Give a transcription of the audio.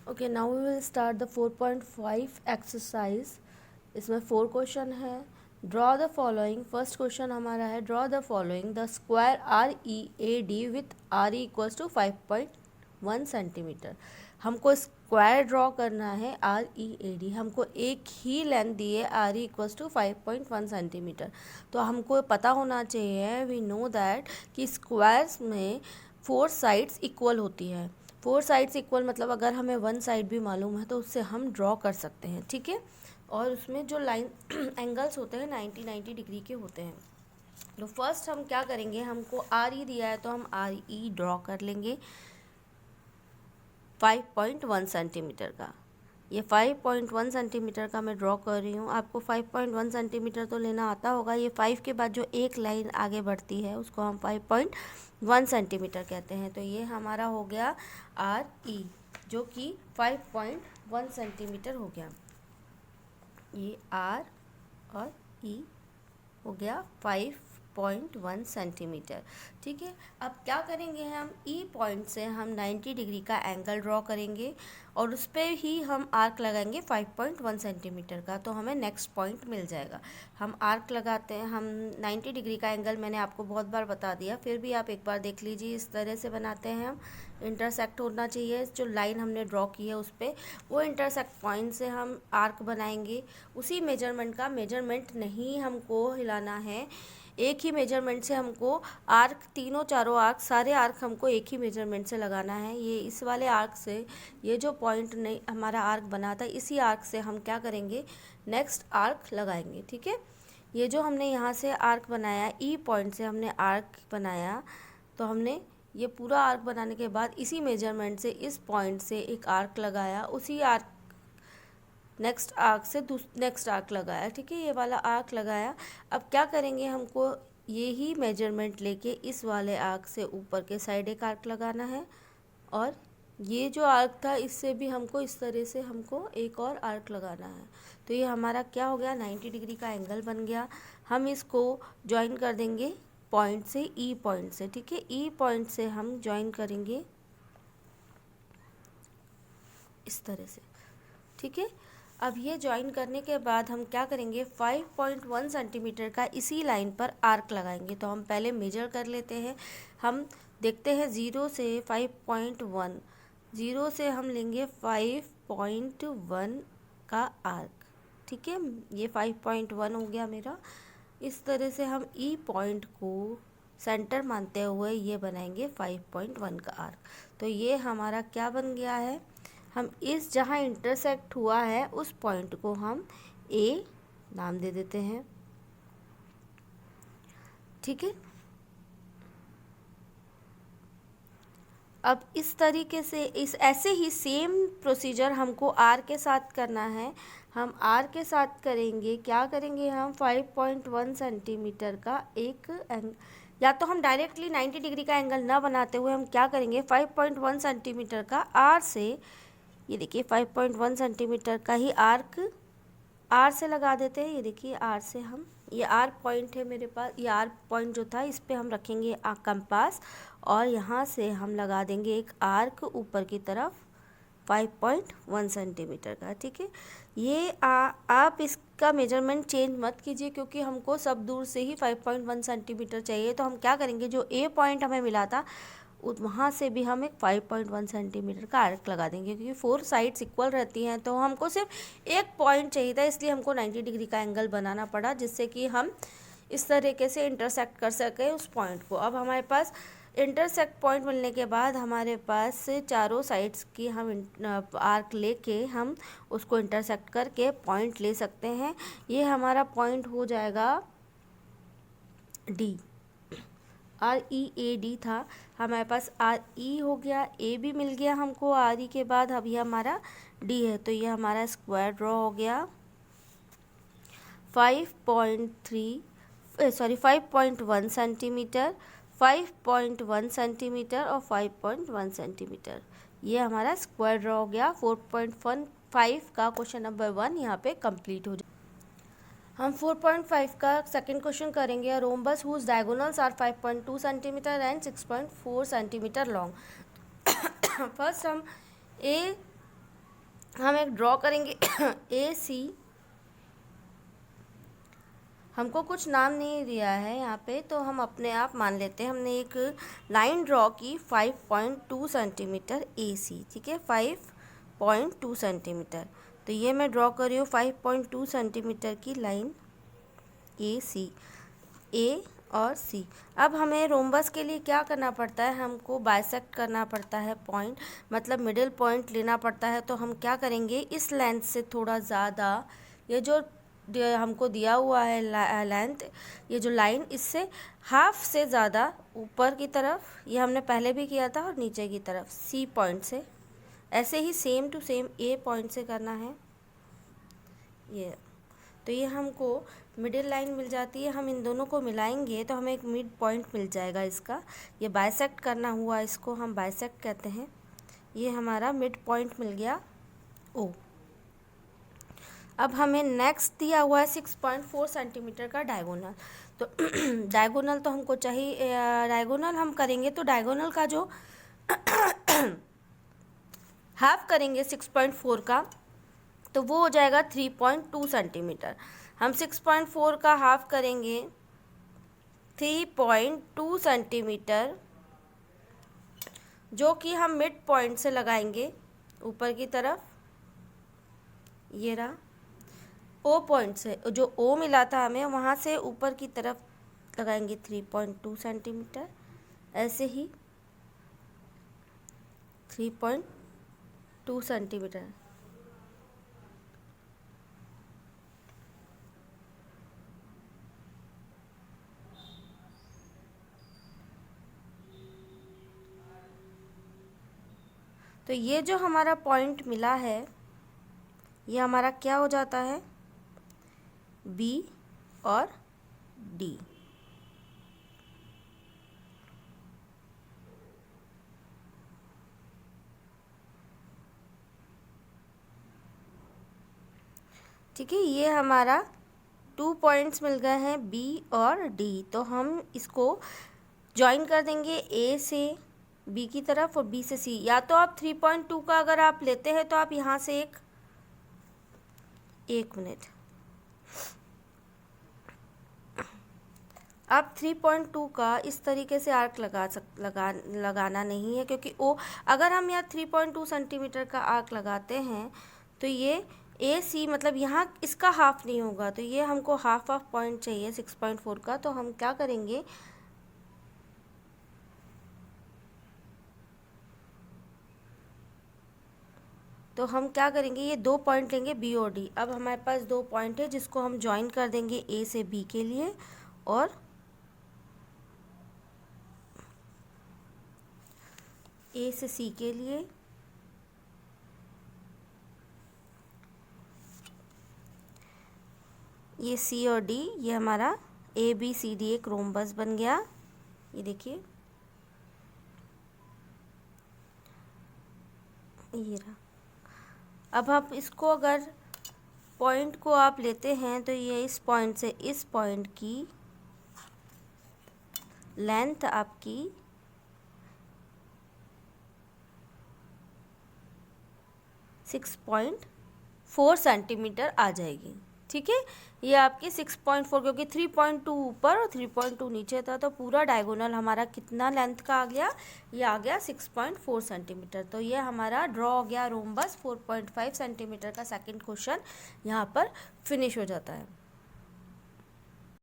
Okay, now we will start the 4.5 exercise. इसमें 4 question है। Draw the following. First question हमारा है draw the following the square READ with RE equals to 5.1 centimetre. हमको square draw करना है READ। हमको एक ही लेंथ दी है RE इक्वल्स टू 5.1 सेंटीमीटर। तो हमको पता होना चाहिए, वी नो दैट कि स्क्वायर्स में 4 साइड्स इक्वल होती है। 4 साइड्स इक्वल मतलब अगर हमें 1 साइड भी मालूम है तो उससे हम ड्रॉ कर सकते हैं, ठीक है। और उसमें जो लाइन एंगल्स होते हैं 90 डिग्री के होते हैं। तो फर्स्ट हम क्या करेंगे, हमको RE दिया है तो हम RE ड्रॉ कर लेंगे 5.1 सेंटीमीटर का। ये 5.1 सेंटीमीटर का मैं ड्रॉ कर रही हूँ। आपको 5.1 सेंटीमीटर तो लेना आता होगा। ये 5 के बाद जो एक लाइन आगे बढ़ती है उसको हम 5.1 सेंटीमीटर कहते हैं। तो ये हमारा हो गया RE जो कि 5.1 सेंटीमीटर हो गया। ये R और E हो गया 5.1 सेंटीमीटर, ठीक है। अब क्या करेंगे, हम E पॉइंट से हम 90 डिग्री का एंगल ड्रॉ करेंगे और उस पर ही हम आर्क लगाएंगे 5.1 सेंटीमीटर का। तो हमें नेक्स्ट पॉइंट मिल जाएगा। हम आर्क लगाते हैं, हम 90 डिग्री का एंगल मैंने आपको बहुत बार बता दिया, फिर भी आप एक बार देख लीजिए। इस तरह से बनाते हैं हम। इंटरसेक्ट होना चाहिए जो लाइन हमने ड्रॉ की है उस पर, वो इंटरसेक्ट पॉइंट से हम आर्क बनाएंगे। उसी मेजरमेंट का, मेजरमेंट नहीं हमको हिलाना है, एक ही मेजरमेंट से हमको आर्क, तीनों चारों आर्क, सारे आर्क हमको एक ही मेजरमेंट से लगाना है। ये इस वाले आर्क से, ये जो पॉइंट नहीं हमारा आर्क बना था, इसी आर्क से हम क्या करेंगे, नेक्स्ट आर्क लगाएंगे, ठीक है। ये जो हमने यहाँ से आर्क बनाया, ई पॉइंट से हमने आर्क बनाया, तो हमने ये पूरा आर्क बनाने के बाद इसी मेजरमेंट से इस पॉइंट से एक आर्क लगाया, उसी आर्क नेक्स्ट आर्क से नेक्स्ट आर्क लगाया, ठीक है। ये वाला आर्क लगाया। अब क्या करेंगे, हमको ये ही मेजरमेंट लेके इस वाले आर्क से ऊपर के साइड एक आर्क लगाना है, और ये जो आर्क था इससे भी हमको इस तरह से हमको एक और आर्क लगाना है। तो ये हमारा क्या हो गया, 90 डिग्री का एंगल बन गया। हम इसको ज्वाइन कर देंगे पॉइंट से, ई पॉइंट से, ठीक है। ई पॉइंट से हम ज्वाइन करेंगे इस तरह से, ठीक है। अब ये ज्वाइन करने के बाद हम क्या करेंगे, 5.1 सेंटीमीटर का इसी लाइन पर आर्क लगाएंगे। तो हम पहले मेजर कर लेते हैं। हम देखते हैं 0 से 5.1, 0 से हम लेंगे 5.1 का आर्क, ठीक है। ये 5.1 हो गया मेरा। इस तरह से हम ई पॉइंट को सेंटर मानते हुए ये बनाएंगे 5.1 का आर्क। तो ये हमारा क्या बन गया है, हम इस जहाँ इंटरसेक्ट हुआ है उस पॉइंट को हम A नाम दे देते हैं, ठीक है। अब इस तरीके से, इस ऐसे ही सेम प्रोसीजर हमको R के साथ करना है। हम R के साथ करेंगे, क्या करेंगे, हम 5.1 सेंटीमीटर का एक या तो हम डायरेक्टली 90 डिग्री का एंगल ना बनाते हुए हम क्या करेंगे, 5.1 सेंटीमीटर का R से, ये देखिए 5.1 सेंटीमीटर का ही आर्क R से लगा देते हैं। ये देखिए R से हम, ये R पॉइंट है मेरे पास, ये R पॉइंट जो था इस पे हम रखेंगे कंपास, और यहाँ से हम लगा देंगे एक आर्क ऊपर की तरफ 5.1 सेंटीमीटर का, ठीक है। ये आप इसका मेजरमेंट चेंज मत कीजिए क्योंकि हमको सब दूर से ही 5.1 सेंटीमीटर चाहिए। तो हम क्या करेंगे, जो A पॉइंट हमें मिला था वहाँ से भी हम एक 5.1 सेंटीमीटर का आर्क लगा देंगे, क्योंकि 4 साइड्स इक्वल रहती हैं। तो हमको सिर्फ एक पॉइंट चाहिए था, इसलिए हमको 90 डिग्री का एंगल बनाना पड़ा, जिससे कि हम इस तरीके से इंटरसेक्ट कर सकें उस पॉइंट को। अब हमारे पास इंटरसेक्ट पॉइंट मिलने के बाद हमारे पास चारों साइड्स की हम आर्क लेके हम उसको इंटरसेक्ट करके पॉइंट ले सकते हैं। ये हमारा पॉइंट हो जाएगा D, READ था, हमारे पास RE हो गया, A भी मिल गया हमको RE के बाद। अब ये हमारा D है, तो ये हमारा स्क्वायर ड्रॉ हो गया 5.1 सेंटीमीटर, 5.1 सेंटीमीटर और 5.1 सेंटीमीटर। ये हमारा स्क्वायर ड्रॉ हो गया। 4.15 का क्वेश्चन नंबर 1 यहाँ पे कंप्लीट हो जाए। हम 4.5 का सेकेंड क्वेश्चन करेंगे। Rhombus whose diagonals are 5.2 centimetre and 6.4 centimetre long. First हम ए हम एक ड्रॉ करेंगे ए सी। हमको कुछ नाम नहीं दिया है यहाँ पे, तो हम अपने आप मान लेते हैं। हमने एक लाइन ड्रॉ की 5.2 सेंटीमीटर ए सी, ठीक है, 5.2 सेंटीमीटर। तो ये मैं ड्रॉ कर रही हूँ 5.2 सेंटीमीटर की लाइन ए सी, ए और सी। अब हमें रोम्बस के लिए क्या करना पड़ता है, हमको बाइसेक्ट करना पड़ता है पॉइंट, मतलब मिडिल पॉइंट लेना पड़ता है। तो हम क्या करेंगे, इस लेंथ से थोड़ा ज़्यादा, ये जो हमको दिया हुआ है लेंथ, ये जो लाइन, इससे हाफ से ज़्यादा ऊपर की तरफ, ये हमने पहले भी किया था, और नीचे की तरफ सी पॉइंट से, ऐसे ही same to same A point से करना है ये। तो ये हमको मिडिल लाइन मिल जाती है। हम इन दोनों को मिलाएंगे तो हमें एक मिड पॉइंट मिल जाएगा इसका। ये बाइसेक्ट करना हुआ, इसको हम बाइसेक्ट कहते हैं। ये हमारा मिड पॉइंट मिल गया ओ। अब हमें नेक्स्ट दिया हुआ है 6.4 सेंटीमीटर का डायगोनल। तो डायगोनल तो हमको चाहिए, डायगोनल हम करेंगे तो डायगोनल का जो हाफ करेंगे 6.4 का, तो वो हो जाएगा 3.2 सेंटीमीटर। हम 6.4 का हाफ करेंगे 3.2 सेंटीमीटर, जो कि हम मिड पॉइंट से लगाएंगे ऊपर की तरफ। ये रहा ओ पॉइंट से, जो ओ मिला था हमें, वहाँ से ऊपर की तरफ लगाएंगे 3.2 सेंटीमीटर, ऐसे ही 3.2 सेंटीमीटर। तो ये जो हमारा पॉइंट मिला है, ये हमारा क्या हो जाता है, बी और डी। ठीक है, ये हमारा 2 पॉइंट्स मिल गए हैं बी और डी। तो हम इसको ज्वाइन कर देंगे ए से बी की तरफ और बी से सी। या तो आप 3.2 का अगर आप लेते हैं तो आप यहाँ से एक मिनट, आप 3.2 का इस तरीके से आर्क लगाना नहीं है, क्योंकि ओ, अगर हम यहाँ 3.2 सेंटीमीटर का आर्क लगाते हैं तो ये ए सी, मतलब यहाँ इसका हाफ नहीं होगा। तो ये हमको हाफ पॉइंट चाहिए 6.4 का। तो हम क्या करेंगे, ये 2 पॉइंट लेंगे बी और डी। अब हमारे पास 2 पॉइंट है जिसको हम ज्वाइन कर देंगे ए से बी के लिए और ए से सी के लिए। ये सी और डी, ये हमारा ए बी सी डी एक रोम्बस बन गया। ये देखिए, ये रहा। अब आप इसको, अगर पॉइंट को आप लेते हैं तो ये इस पॉइंट से इस पॉइंट की लेंथ आपकी 6.4 सेंटीमीटर आ जाएगी। ठीक है, ये आपकी 6.4, क्योंकि 3.2 ऊपर और 3.2 नीचे था, तो पूरा डायगोनल हमारा कितना लेंथ का आ गया, ये आ गया 6.4 सेंटीमीटर। तो ये हमारा ड्रॉ हो गया रोम्बस 4.5 सेंटीमीटर का। सेकंड क्वेश्चन यहाँ पर फिनिश हो जाता है।